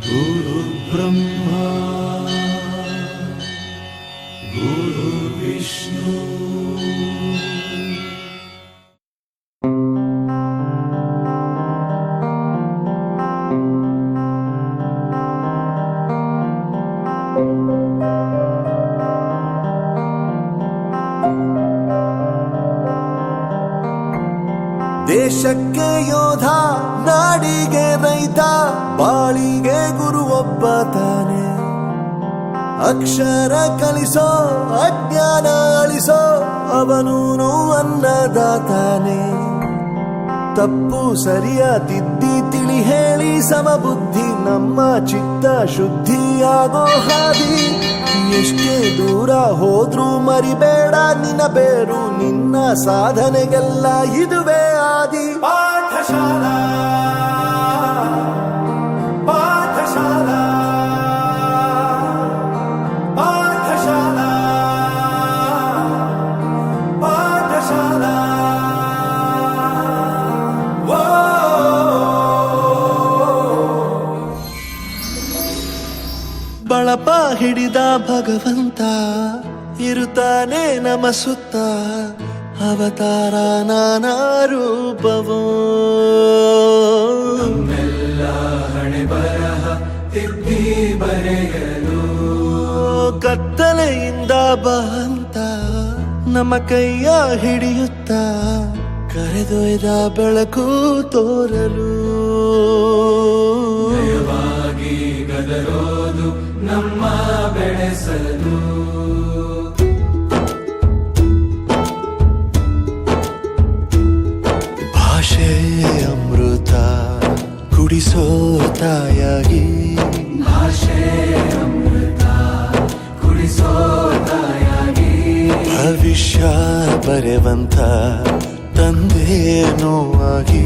ಗುರು ಬ್ರಹ್ಮ ಗುರು ವಿಷ್ಣು ದೇಶಕ್ಕೆ ಯೋಧ, ನಾಡಿಗೆ ರೈತ, ಬಾಳಿಗೆ ಗುರು ಒಬ್ಬ ತಾನೆ. ಅಕ್ಷರ ಕಲಿಸೋ, ಅಜ್ಞಾನ ಅಳಿಸೋ, ಅವನೂನು ಅನ್ನದಾತಾನೆ. ತಪ್ಪು ಸರಿಯ ತಿದ್ದಿ ತಿಳಿ ಹೇಳಿ ಸಮಬುದ್ಧಿ ನಮ್ಮ ಚಿತ್ತ ಶುದ್ಧಿಯಾಗೋ ಹಾದಿ. ಎಷ್ಟೇ ದೂರ ಹೋದ್ರೂ ಮರಿಬೇಡ ನಿನ್ನ ಬೇರು, ನಿನ್ನ ಸಾಧನೆಗೆಲ್ಲ ಇದುವೇ ಆದಿ. ಪಾಠಶಾಲಾ ಪಾಠಶಾಲಾ ಪಾಠಶಾಲಾ ಪಾಠಶಾಲಾ ಬಳಪ ಹಿಡಿದ ಭಗವಂತ ಇರುತ್ತಾನೆ ನಮ ಸುತ್ತ. ಅವತಾರ ನಾನಾ ರೂಪವೋ, ನಮ್ಮೆಲ್ಲ ಹಣೆ ಬರಹ ತಿದ್ದಿ ಬರೆಯಲು. ಕತ್ತಲೆಯಿಂದ ಬಂತ ನಮ್ಮ ಕೈಯ ಹಿಡಿಯುತ್ತ, ಕರೆದೊಯ್ದ ಬೆಳಕು ತೋರಲು. ನಯವಾಗಿ ಗದರೋದು ನಮ್ಮ ಬೆಳೆಸಲು. ಭಾಷೆ ಅಮೃತ ಕುಡಿಸೋ ತಾಯಾಗಿ, ಭಾಷೆ ಅಮೃತ ಕುಡಿಸೋ ತಾಯಾಗಿ. ಭವಿಷ್ಯ ಬರೆವಂತ ತಂದೆನೋ ಆಗಿ.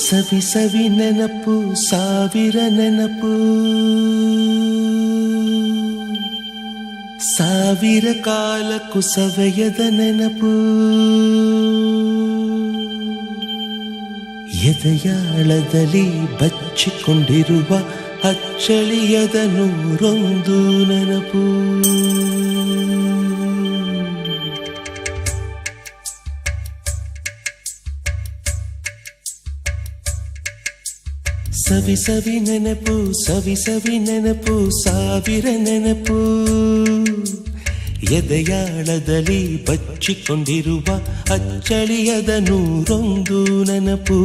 ಸವಿ ಸವಿ ನೆನಪು, ಸಾವಿರ ನೆನಪು, ಸಾವಿರ ಕಾಲಕ್ಕೂ ಸವೆಯದ ನೆನಪು. ಎದೆಯಾಳದಲ್ಲಿ ಬಚ್ಚಿಕೊಂಡಿರುವ ಅಚ್ಚಳಿಯದ ನೂರೊಂದು ನೆನಪು. ಸವಿ ಸವಿ ನೆನಪು, ಸವಿ ಸವಿ ನೆನಪು, ಸಾವಿರ ನೆನಪು. ಎದೆಯಾಳದಲ್ಲಿ ಬಚ್ಚಿಕೊಂಡಿರುವ ಅಚ್ಚಳಿಯದ ನೂರೊಂದು ನೆನಪು.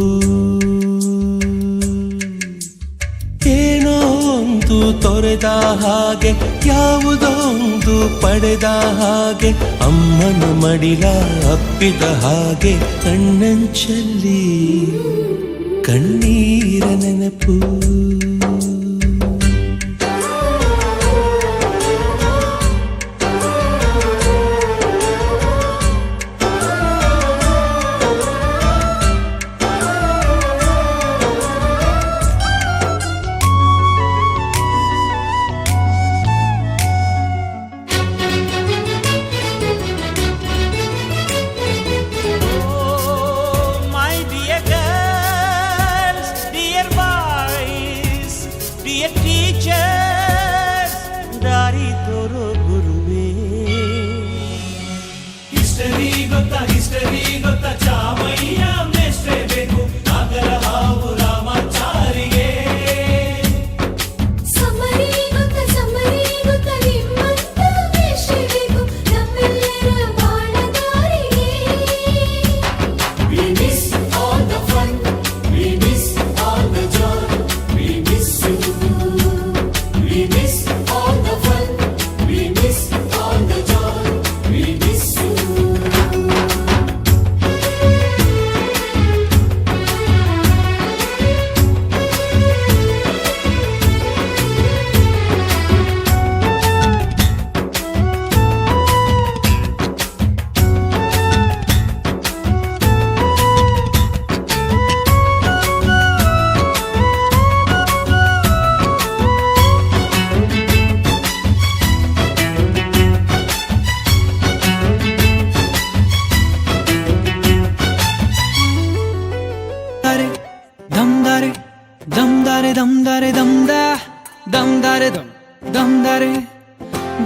ಏನೋ ಒಂದು ತೊರೆದ ಹಾಗೆ, ಯಾವುದೋ ಒಂದು ಪಡೆದ ಹಾಗೆ, ಅಮ್ಮನ ಮಡಿಲ ಅಪ್ಪಿದ ಹಾಗೆ, ಕಣ್ಣಂಚಲ್ಲಿ ಕಣ್ಣೀರ ನೆನಪು.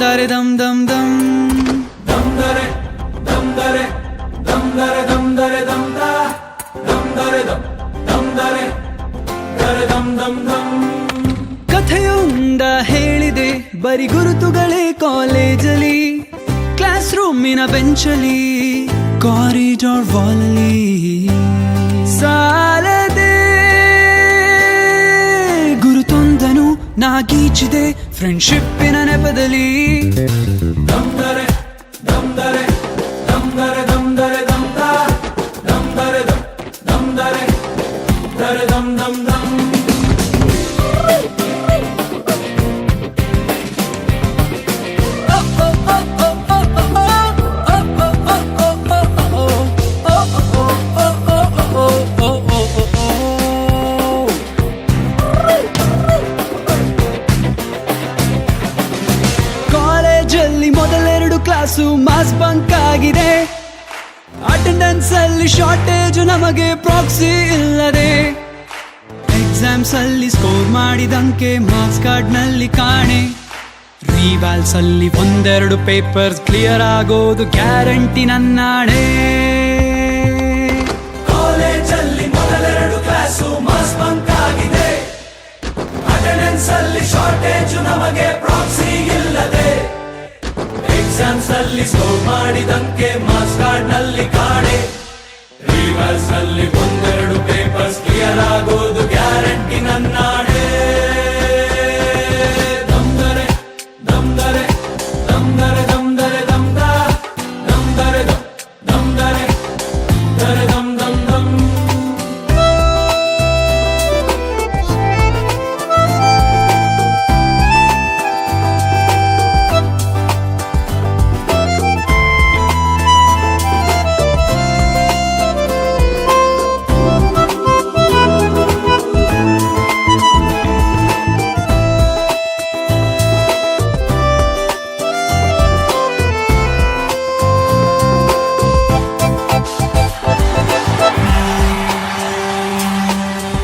ದರೆ ದಮ್ ದಮ್ ದಮ್ ದಮ್ ದರೆ ದಮ್ ದರೆ ದಮ್ ದರೆ ದಮ್ ದರೆ ದಮ್ ದ ದಮ್ ದರೆ ದಮ್ ದರೆ ದರೆ ದಮ್ ದಮ್ ದಮ್. ಕಥೆಯೊಂದ ಹೇಳಿದೆ ಬರಿ ಗುರುತುಗಳೇ ಕಾಲೇಜಲ್ಲಿ, ಕ್ಲಾಸ್ ರೂಮಿನ ಬೆಂಚಲಿ, ಕಾರಿಡಾರ್ ವಾಲಲ್ಲಿ ಸಾಲದೆ ಗುರುತೊಂದನು ನಾಗೀಚಿದೆ ಫ್ರೆಂಡ್ಶಿಪ್ಪಿನ ನೆಪದಲ್ಲಿ. ದಮ್ ದರೆ ದಮ್ ದರೆ ದಮ್ ದರೆ ದಮ್ ದರೆ ದಮ್ ದ ದಮ್ ದರೆ ದಮ್ ದರೆ ದರೆ ದಮ್ ದಮ್ ದಮ್. ಕಾಲೇಜಲ್ಲಿ ಮೊದಲೆರಡು ಕ್ಲಾಸು ಮಾಸ್ ಬಂಕ್ ಆಗಿದೆ, ಅಟೆಂಡೆನ್ಸ್ ಅಲ್ಲಿ ಶಾರ್ಟೇಜ್ ನಮಗೆ ಪ್ರಾಕ್ಸಿ ಇಲ್ಲದೆ, ಎಕ್ಸಾಮ್ಸ್ ಅಲ್ಲಿ ಸ್ಕೋರ್ ಮಾಡಿದಂಕೆ ಮಾರ್ಕ್ಸ್ ಕಾರ್ಡ್ ನಲ್ಲಿ ಕಾಣೆ, ರಿವಾಲ್ಸ್ ಅಲ್ಲಿ ಒಂದೆರಡು ಪೇಪರ್ಸ್ ಕ್ಲಿಯರ್ ಆಗೋದು ಗ್ಯಾರಂಟಿ ನನ್ನಾಣೆ. ಕಾಲೇಜಲ್ಲಿ ಮೊದಲೆರಡು ಕ್ಲಾಸು ಮಾಸ್ ಬಂಕ್ ಆಗಿದೆ, ಅಟೆಂಡೆನ್ಸ್ ಅಲ್ಲಿ ಶಾರ್ಟೇಜ್ ನಮಗೆ ಪ್ರಾಕ್ಸಿ ಇಲ್ಲದೆ, ಎಕ್ಸಾಮ್ಸ್ ಅಲ್ಲಿ ಸ್ಕೋರ್ ಮಾಡಿದಂಕೆ ಮಾರ್ಕ್ಸ್ ಕಾರ್ಡ್ ನಲ್ಲಿ ಕಾಣೆ, ರಿವರ್ಸ್ ಅಲ್ಲಿ ಒಂದೆರಡು ಪೇಪರ್ಸ್ ಕ್ಲಿಯರ್ ಆಗೋದು ಗ್ಯಾರಂಟಿ ನನ್ನಾಣೆ. ದಮ್ ದರೆ ದಮ್ ದರೆ ದಮ್ ದರೆ ದಮ್ ದರೆ ದಮ್ ದ ದಮ್ ದರೆ ದಮ್ ದರೆ ದರೆ ದಮ್ ದಮ್ ದಮ್.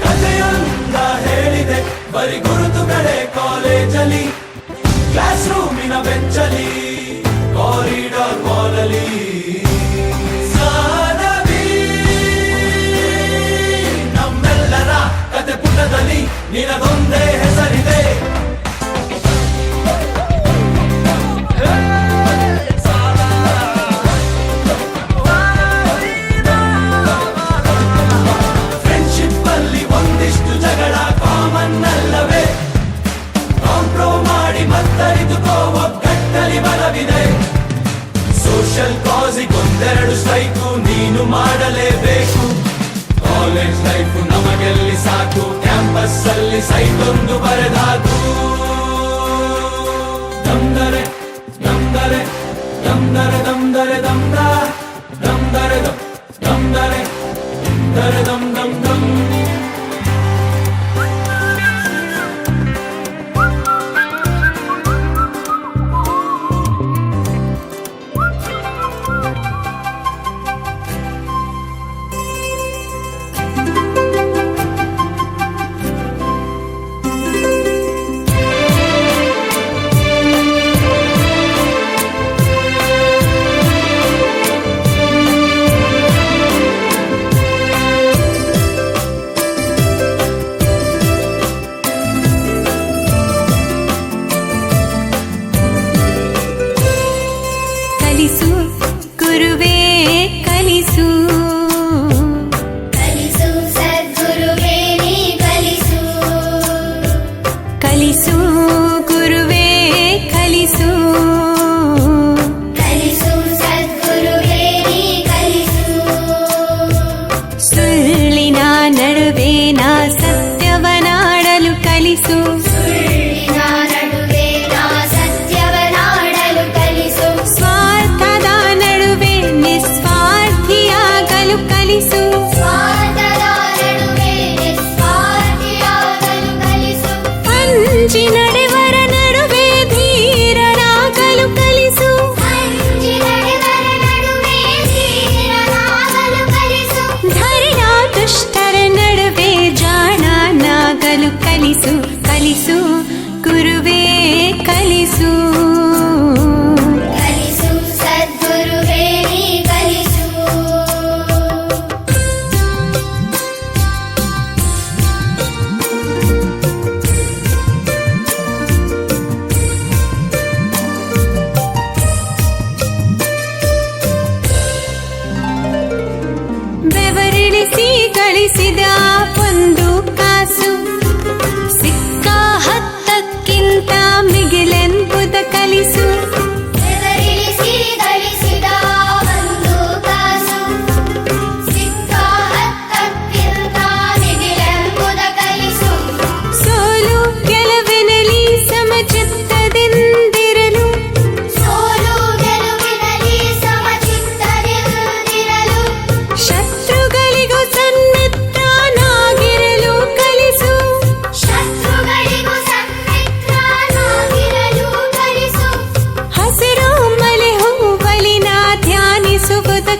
ಕಥೆಯೊಂದ ಹೇಳಿದೆ ಬರಿ ಗುರುತುಗಳೇ ಕಾಲೇಜಲ್ಲಿ, ಕ್ಲಾಸ್ ರೂಮಿನ ಬೆಂಚಲಿ, ಕಾರಿಡಾರ್ ವಾಲಲ್ಲಿ ಸಾಲವಿ ನಮ್ಮೆಲ್ಲರ ಕತೆ ಪುಟದಲ್ಲಿ ನಿನಗೊಂದೇ ಹೆಸರಿದೆ. ಫ್ರೆಂಡ್ಶಿಪ್ ಅಲ್ಲಿ ಒಂದಿಷ್ಟು ಜಗಳ ಕಾಮನ್ ಅಲ್ಲವೇ, ಕಾಂಪ್ರೋ ಮಾಡಿ ಮತ್ತರಿದುಕೋ ಒಗ್ಗಟ್ಟಲಿ ಬಲವಿದೆ, ಸೋಷಿಯಲ್ ಕಾಸಿಗೊಂದೆರಡು ಸ್ಟ್ರೈಕು ನೀನು ಮಾಡಲೇಬೇಕು, ಕಾಲೇಜ್ ಲೈಫ್ ನಮಗೆಲ್ಲಿ ಸಾಕು, ಕ್ಯಾಂಪಸ್ ಅಲ್ಲಿ ಸೈಟ್ ಒಂದು ಬರೆದಾಕು. ದಮ್ ದರೆ ದಮ್ ದರೆ ದಮ್ ದರೆ ದಮ್ ದರೆ ದಮ್ ದ ದಮ್ ದರೆ ದಮ್ ದರೆ ದರೆ ದಮ್ ದಮ್ ದಮ್.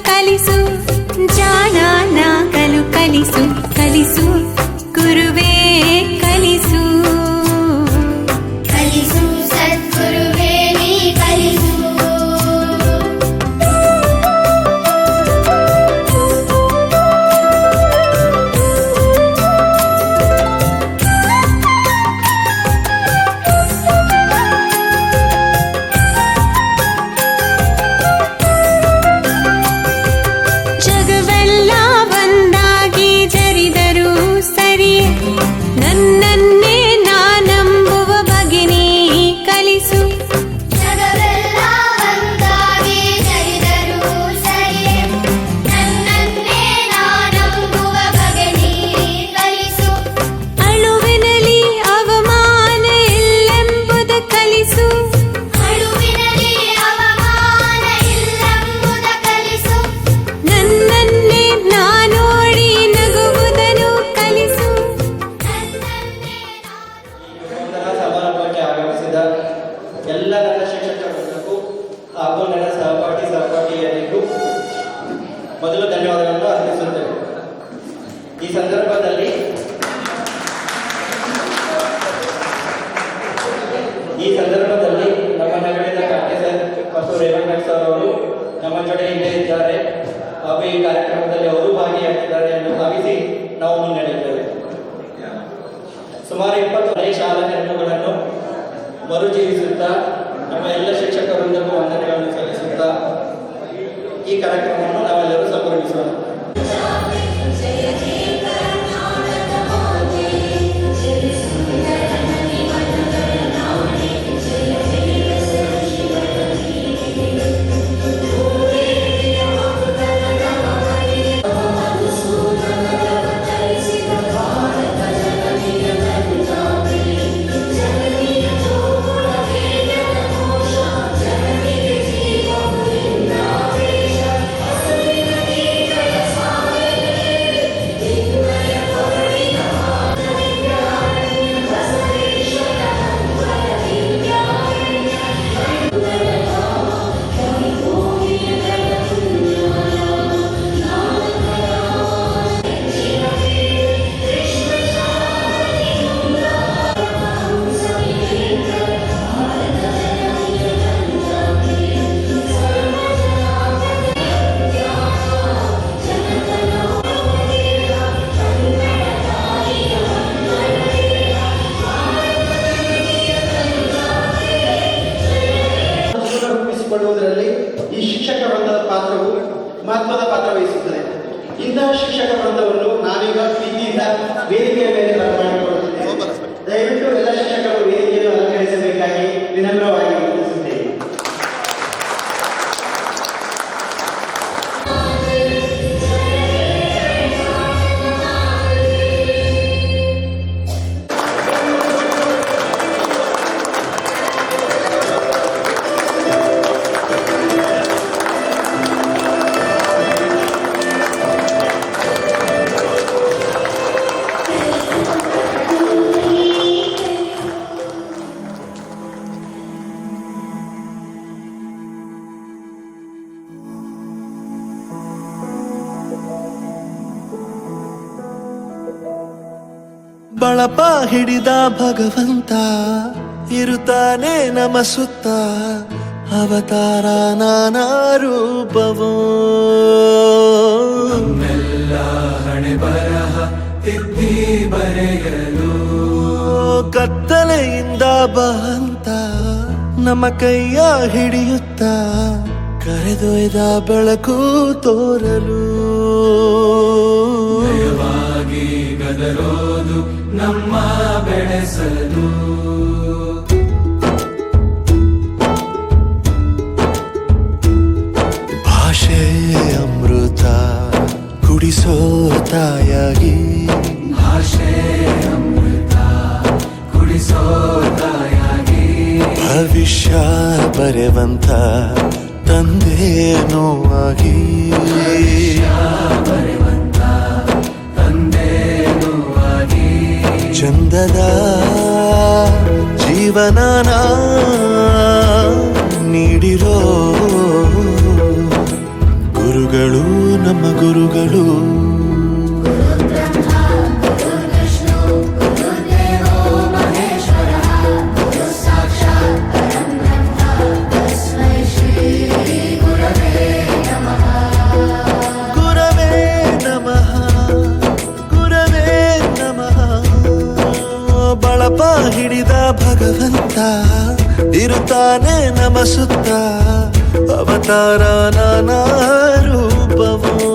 ಕಲಿಸು ಜಾಣನಾಗಲು ಕಲಿಸು ಕಲಿಸು ಗುರುವೇ ಕಲಿಸು ಕಲಿಸು ಸದ್ಗುರುವೇ ನೀ ಕಲಿಸು ಜಗವೆಲ್ಲ ಒಂದಾಗಿ ಜರಿದರೂ ಸರಿ ನನ್ನನ್ನೇ ನಾನಂಬುವ ಬಗೆ ನೀ ಕಲಿಸು ಜಗವೆಲ್ಲ ಒಂದಾಗಿ ಜರಿದರೂ ಸರಿ ನನ್ನನ್ನೇ ನಾನಂಬುವ ಬಗೆ ನೀ ಕಲಿಸು ಅಳುವಿನಲಿ ಅವಮಾನ ಇಲ್ಲೆಂಬುದ ಕಲಿಸು ಅಳುವಿನಲ್ಲಿ ಅವಮಾನ ಇಲ್ಲೆಂಬುದ ಕಲಿಸು ನನ್ನನ್ನೇ ನಾನೋಡಿ ನಗುವುದನ್ನು ಕಲಿಸು ಸಮಾರಂಭಕ್ಕೆ ಆಗಮಿಸಿದ ಎಲ್ಲ ನನ್ನ ಶಿಕ್ಷಕ ವೃಂದಕ್ಕೂ ಹಾಗೂ ನನ್ನ ಸಹಪಾಠಿಯರಿಗೂ ಮೊದಲು ಧನ್ಯವಾದಗಳನ್ನು ಅರ್ಪಿಸುತ್ತೇವೆ. ಈ ಸಂದರ್ಭದಲ್ಲಿ ನಮ್ಮ ನಗರದ ಕಟ್ಟೆ ಸರ್ ಮತ್ತು ರೇವಣ್ಣ ಸರ್ ಅವರು ನಮ್ಮ ಜೊತೆ ಇಲ್ಲೇ ಇದ್ದಾರೆ ಹಾಗೂ ಈ ಕಾರ್ಯಕ್ರಮದಲ್ಲಿ ಅವರು ಭಾಗಿಯಾಗಿದ್ದಾರೆ ಎಂದು ಭಾವಿಸಿ ನಾವು ಮುನ್ನಡೆಯುತ್ತೇವೆ. ಸುಮಾರು 20 ಹಳೆಯ ಶಾಲಾ ನೆನಪುಗಳನ್ನು ಮರುಜೀವಿಸುತ್ತಾ ನಮ್ಮ ಎಲ್ಲ ಶಿಕ್ಷಕ ವೃಂದಕ್ಕೂ ವಂದನೆಗಳನ್ನು ಸಲ್ಲಿಸುತ್ತಾ ಈ ಕಾರ್ಯಕ್ರಮವನ್ನು ನಾವೆಲ್ಲರೂ ಸಂಭ್ರಮಿಸೋಣ. ರೂಪಿಸಿಕೊಳ್ಳುವುದರಲ್ಲಿ ಈ ಶಿಕ್ಷಕ ವೃಂದದ ಪಾತ್ರವು ಮಹತ್ವದ ಪಾತ್ರ ವಹಿಸುತ್ತದೆ. ಇಂತಹ ಶಿಕ್ಷಕ ವೃಂದವನ್ನು ನಾವೀಗ ಪ್ರೀತಿಯಿಂದ ವೇದಿಕೆಯ ಮೇಲೆ ಬರಮಾಡಿಕೊಳ್ಳುತ್ತಿದ್ದೇವೆ. ದಯವಿಟ್ಟು ಎಲ್ಲ ಶಿಕ್ಷಕರು ವೇದಿಕೆಯನ್ನು ಅಲಂಕರಿಸಬೇಕಾಗಿ ವಿನಮ್ರವಾಗಿ ವಿನಂತಿಸುತ್ತೇವೆ. ಬಳಪ ಹಿಡಿದ ಭಗವಂತ ಇರುತ್ತಾನೆ ನಮ ಸುತ್ತ ಅವತಾರ ನಾನಾ ರೂಪವೋ ನಮ್ಮೆಲ್ಲ ಹಣೆ ಬರಹ ತಿದ್ದಿ ಬರೆಯಲು ಕತ್ತಲೆಯಿಂದ ಬಂತ ನಮ್ಮ ಕೈಯ ಹಿಡಿಯುತ್ತ ಕರೆದೊಯ್ದ ಬೆಳಕು ತೋರಲು ಭಯವಾಗಿ ಗದರೋದು ನಮ್ಮ ಬೆಳೆಸಲು ಭಾಷೆ ಅಮೃತ ಕುಡಿಸೋ ತಾಯಾಗಿ ಭಾಷೆ ಅಮೃತ ಕುಡಿಸೋ ತಾಯಾಗಿ ಭವಿಷ್ಯ ಬರೆವಂತ ತಂದೆ ನೋವಾಗಿ ಬರೆವಂತ ತಂದೆ ನೋವಾಗಿ ಚಂದದ ಜೀವನನ ನೀಡಿರೋ ಗುರುಗಳು ತಾನೇ ನಮಸುತ್ತ ಅವತಾರ ನಾನಾ ರೂಪವೋ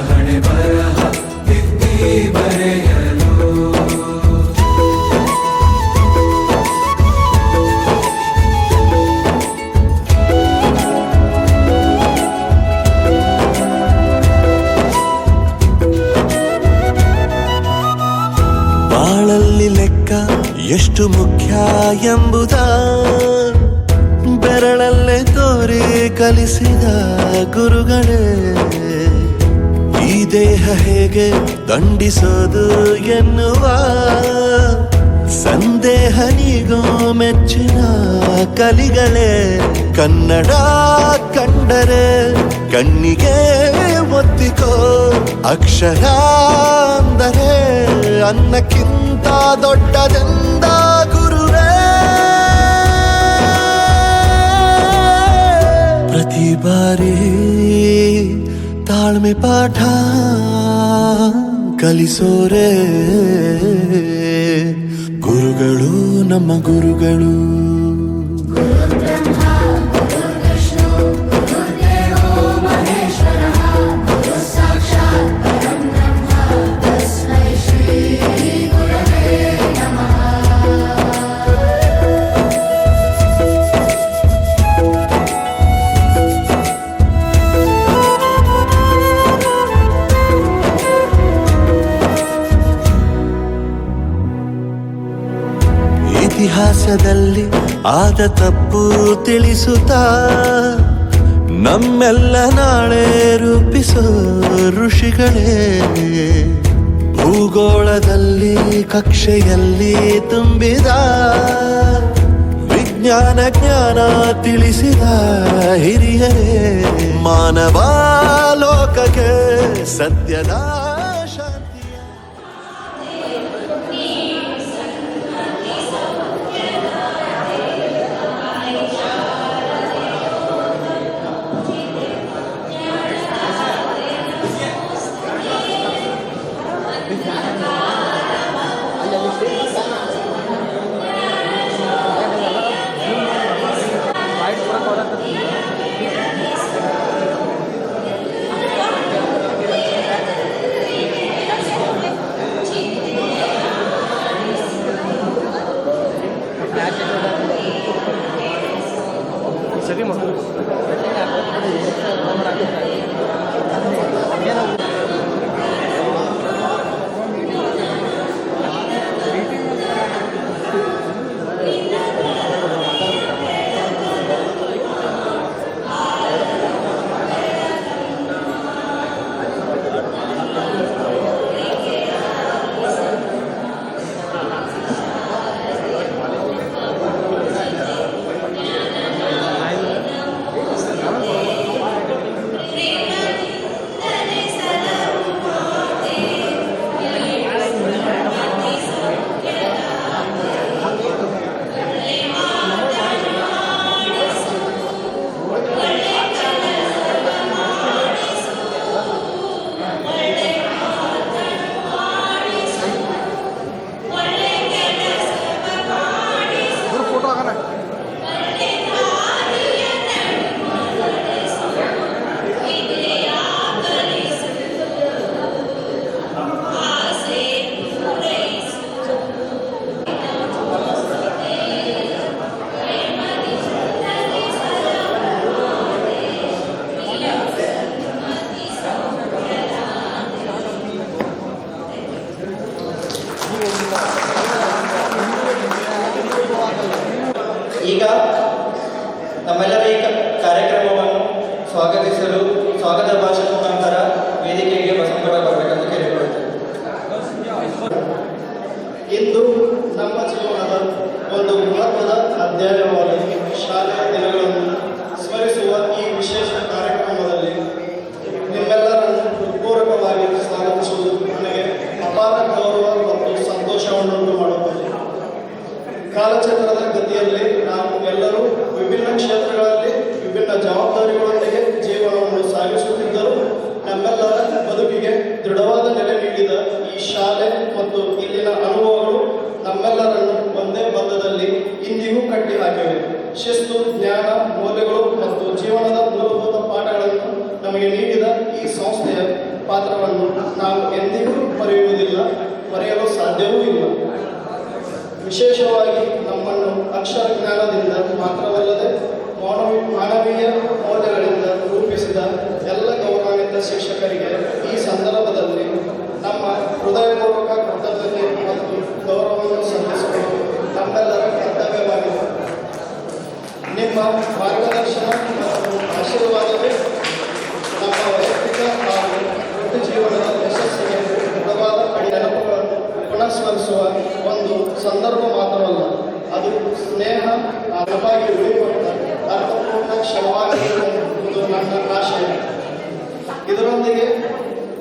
ಹಣೆ ಬರಹ ತಿದ್ದಿ ಬರೆಯಲು ಬಾಳಲ್ಲಿ ಲೆಕ್ಕ ಎಷ್ಟು ಮುಖ್ಯ ಎಂಬುದ ಬೆರಳಲ್ಲೇ ತೋರಿ ಕಲಿಸಿದ ಗುರುಗಳೇ ಈ ದೇಹ ಹೇಗೆ ದಂಡಿಸೋದು ಎನ್ನುವ ಸಂದೇಹ ನೀಗೋ ಮೆಚ್ಚಿನ ಕಲಿಗಳೇ ಕನ್ನಡ ಕಂಡರೆ ಕಣ್ಣಿಗೆ ಒತ್ತಿಕೋ ಅಕ್ಷರ ಅಂದರೆ ಅನ್ನಕ್ಕಿಂತ ದೊಡ್ಡದೆಂದ ಗುರುವೇ ಪ್ರತಿ ಬಾರಿ ತಾಳ್ಮೆ ಪಾಠ ಕಲಿಸೋರೆ ಗುರುಗಳು ನಮ್ಮ ಗುರುಗಳು ಇತಿಹಾಸದಲ್ಲಿ ಆದ ತಪ್ಪು ತಿಳಿಸುತ್ತಾ ನಮ್ಮೆಲ್ಲ ನಾಳೆ ರೂಪಿಸೋ ಋಷಿಗಳೇ ಭೂಗೋಳದಲ್ಲಿ ಕಕ್ಷೆಯಲ್ಲಿ ತುಂಬಿದ ವಿಜ್ಞಾನ ಜ್ಞಾನ ತಿಳಿಸಿದ ಹಿರಿಯರೇ ಮಾನವ ಲೋಕಕ್ಕೆ ಸತ್ಯದ ಈಗ ನಮ್ಮೆಲ್ಲರ ಈ ಕಾರ್ಯಕ್ರಮವನ್ನು ಸ್ವಾಗತಿಸಲು ಸ್ವಾಗತ ಭಾಷಣ ಮುಖಾಂತರ ವೇದಿಕೆಗೆ ಬಸವಗೌಡ ಬರಬೇಕಂತ ಕೇಳಿಕೊಳ್ಳುತ್ತೇವೆ. ಇಂದು ನಮ್ಮ ಜೀವನದ ಒಂದು ಮಹತ್ವದ ಅಧ್ಯಾಯವಾದ ಶಾಲೆಯ ದಿನಗಳನ್ನು ಸ್ಮರಿಸುವ ಈ ವಿಶೇಷ ಕಾರ್ಯಕ್ರಮದಲ್ಲಿ ನಿಮ್ಮೆಲ್ಲರನ್ನು ಹೃತ್ಪೂರ್ವಕವಾಗಿ ಸ್ವಾಗತಿಸುವುದು ನನಗೆ ಅಪಾರ ಗೌರವ ಮತ್ತು ಸಂತೋಷವನ್ನುಂಟು ಮಾಡುತ್ತದೆ. ಕಾಲಚಕ್ರದ ಗತಿಯಲ್ಲಿ ನಾವು ಎಲ್ಲರೂ ವಿಭಿನ್ನ ಕ್ಷೇತ್ರಗಳಲ್ಲಿ ವಿಭಿನ್ನ ಜವಾಬ್ದಾರಿಗಳೊಂದಿಗೆ ಜೀವನವನ್ನು ಸಾಗಿಸುತ್ತಿದ್ದರೂ ನಮ್ಮೆಲ್ಲರ ಬದುಕಿಗೆ ದೃಢವಾದ ನೆಲೆ ನೀಡಿದ ಈ ಶಾಲೆ ಮತ್ತು ಇಲ್ಲಿನ ಅನುಭವಗಳು ನಮ್ಮೆಲ್ಲರನ್ನು ಒಂದೇ ಬಂಧದಲ್ಲಿ ಕಟ್ಟಿ ಹಾಕಿವೆ. ಶಿಸ್ತು, ಜ್ಞಾನ, ಮೌಲ್ಯಗಳು ಮತ್ತು ಜೀವನದ ಮೂಲಭೂತ ಪಾಠಗಳನ್ನು ನಮಗೆ ನೀಡಿದ ಈ ಸಂಸ್ಥೆಯ ಪಾತ್ರವನ್ನು ನಾವು ಎಂದಿಗೂ ಮರೆಯುವುದಿಲ್ಲ, ಮರೆಯಲು ಸಾಧ್ಯವೂ ಇಲ್ಲ. ವಿಶೇಷವಾಗಿ ನಮ್ಮನ್ನು ಅಕ್ಷರ ಜ್ಞಾನದಿಂದ ಮಾತ್ರವಲ್ಲದೆ ಮಾನವೀಯ ಮೌಲ್ಯಗಳಿಂದ ರೂಪಿಸಿದ ಎಲ್ಲ ಗೌರವಾನ್ವಿತ ಶಿಕ್ಷಕರಿಗೆ ಈ ಸಂದರ್ಭದಲ್ಲಿ ನಮ್ಮ ಹೃದಯಪೂರ್ವಕ ಕೃತಜ್ಞತೆ ಮತ್ತು ಗೌರವವನ್ನು ಸಲ್ಲಿಸುವುದು ನಮ್ಮೆಲ್ಲರ ಕರ್ತವ್ಯವಾಗಿದೆ. ನಿಮ್ಮ ಮಾರ್ಗದರ್ಶನ ಮತ್ತು ಆಶೀರ್ವಾದವೇ ನಮ್ಮ ವೈಯಕ್ತಿಕ ಹಾಗೂ ವೃತ್ತಿ ಜೀವನದ ಯಶಸ್ಸಿಗೆ ದೃಢವಾದ ನೆನಪುಗಳನ್ನು ಪುನಃಸ್ಮರಿಸುವ ಒಂದು ಸಂದರ್ಭ ಮಾತ್ರವಲ್ಲ, ಅದು ಸ್ನೇಹ ನೆನಪಾಗಿ ಉಳಿದುಕೊಂಡ ಅರ್ಥಪೂರ್ಣ ಕ್ಷಣವಾಗಿರುವುದು ನನ್ನ ಆಶಯ. ಇದರೊಂದಿಗೆ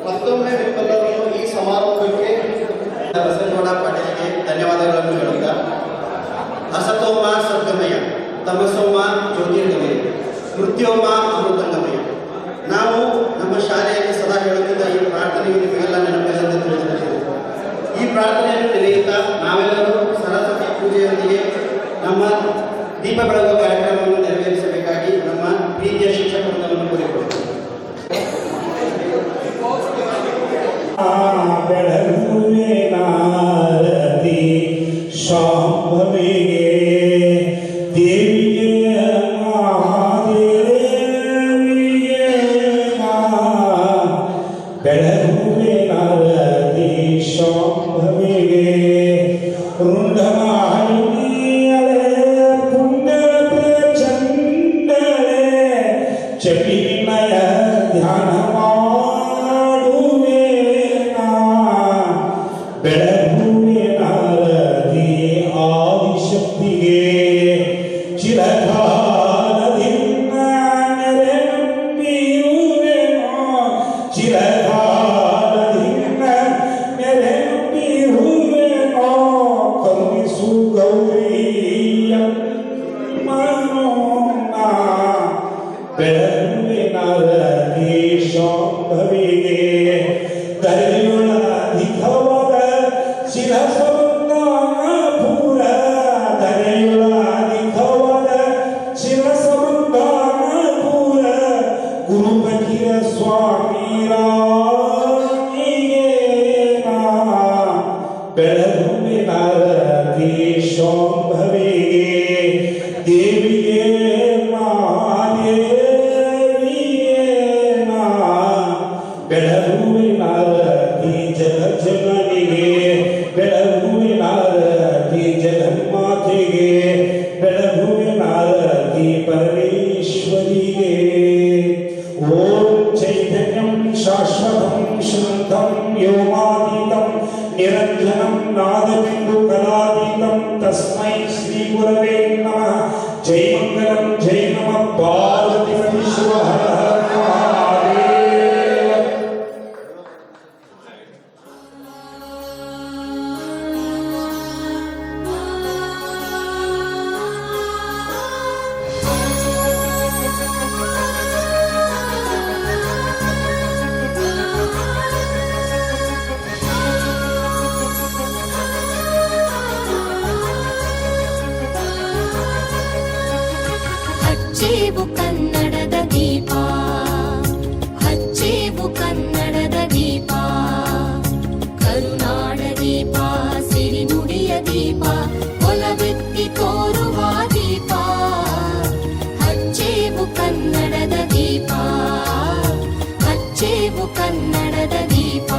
ಮತ್ತೊಮ್ಮೆ ನಿಮ್ಮೆಲ್ಲರನ್ನು ಈ ಸಮಾರಂಭಕ್ಕೆ ಬಸವಗೌಡ ಪಾಟೀಲ್ಗೆ ಧನ್ಯವಾದಗಳನ್ನು ಹೇಳುತ್ತಾ, ಅಸತೋಮ ಸದ್ಗಮಯ, ತಮಸೋಮ ಜ್ಯೋತಿರ್ಗಮಯ, ಮೃತ್ಯೋಮ ಅಮೃತಂಗಮಯ. ನಾವು ನಮ್ಮ ಶಾಲೆಯಲ್ಲಿ ಸದಾ ಹೇಳುತ್ತಿದ್ದ ಈ ಪ್ರಾರ್ಥನೆಗೆ ನಿಮಗೆಲ್ಲ ನೆನಪಿಲ್ಲದೆ ತಿಳಿಸುತ್ತಿದೆ. ಈ ಪ್ರಾರ್ಥನೆಯನ್ನು ನೆನೆಯುತ್ತಾ ನಾವೆಲ್ಲರೂ ಸರಸ್ವತಿ ಪೂಜೆಯೊಂದಿಗೆ ನಮ್ಮ ದೀಪ ಬೆಳಗುವ ಕಾರ್ಯಕ್ರಮವನ್ನು ನೆರವೇರಿಸಬೇಕಾಗಿ ನಮ್ಮ ಪ್ರೀತಿಯ ಶಿಕ್ಷಕ ವೃಂದವನ್ನು ಕೋರಿಕೊಳ್ಳುತ್ತೇವೆ. ಬೆಳಗುವೆ ನಾರತಿ ಶಾಂಭವಿಗೆ ದೇವಿಗೆ ಮಹಾದೇವಿಗೆ ಬೆಳಗುವೆ ನಾರತಿ ಶಾಂಭವಿಗೆ ರುಂಡಮಾಳಿನಿಯಳೆ ಪುಣ್ಯಪ್ರ ಚಂಡಳೆ ಚಪಿನಯ ಧ್ಯಾನ ಬೆಳಗುವೆ ನಾರದಿ ಆದಿಶಕ್ತಿಗೆ ಚಿರಕಾಲದಿಂದ ನೆರೆ ನಂಬಿರುವೆನೋ, ಚಿರಕಾಲದಿಂದ ನೆರೆ ನಂಬಿರುವೆನೋ, ಕರುಣಿಸು ಗೌರಿಯಮ್ಮನೋನ್ನ. ಬೆಳಗುವೆ ನಾರದಿ ಶಾಂಭವಿಗೆ ದರೆಯೊಳ ಅಧಿಕವಾದ ಶಿರಸಬಂಧಾನಪುರ, ದರೆಯೊಳ ಅಧಿಕವಾದ ಶಿರಸಬಂಧಾನಪುರ, ಗುರುಪಕಿರ ಸ್ವಾಮಿ ರಾಣಿಗೆ ಬೆಳಗುವೆ ನಾರದಿ ಶಾಂಭವಿಗೆ ದೇವಿಗೆ ಮಹಾದೇವಿಗೆ ಬೆಳಗುವೆ ನಾರದಿ ಜಗಜ್ಜನನಿಗೆ, ಬೆಳಗುವೆ ನಾರದಿ ಜಗನ್ಮಾತೆಗೆ, ಬೆಳಗುವೆ ನಾರದಿ ಪರಮೇಶ್ವರಿಗೆ. ಓಂ ಚೈತನ್ಯಂ ಶಾಶ್ವತಂ ಶಾಂತಂ ವ್ಯೋಮಾತೀತಂ ನಿರಂಜನಂ ನಾದಬಿಂದು ಕಲಾತೀತಂ ತಸ್ಮೈ ಶ್ರೀ ಗುರವೇ ನಮಃ. ಜೈ ಮಂಗಲಂ ಜೈ ನಮಃ ಪಾರ್ವತಿ ಶಿವ ಹರ ಹರ ಮಹಾದೇವ. ಹಚ್ಚೇವು ಕನ್ನಡದ ದೀಪ, ಹಚ್ಚೇವು ಕನ್ನಡದ ದೀಪ, ಕರುನಾಡ ದೀಪ, ಸಿರಿನುಡಿಯ ದೀಪ, ಒಲವೆತ್ತಿ ತೋರುವ ದೀಪ. ಹಚ್ಚೇವು ಕನ್ನಡದ ದೀಪ, ಹಚ್ಚೇವು ಕನ್ನಡದ ದೀಪ.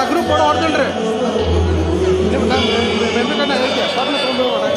ಗ್ರೂಪ್ ಫೋಟೋ ಹೊಡ್ತೀನ್ರಿ ನಿಮ್ಮ ಬೆಂಬಲ ಹೇಗೆ ಸಾಧನೆ ತೊಗೊಂಡು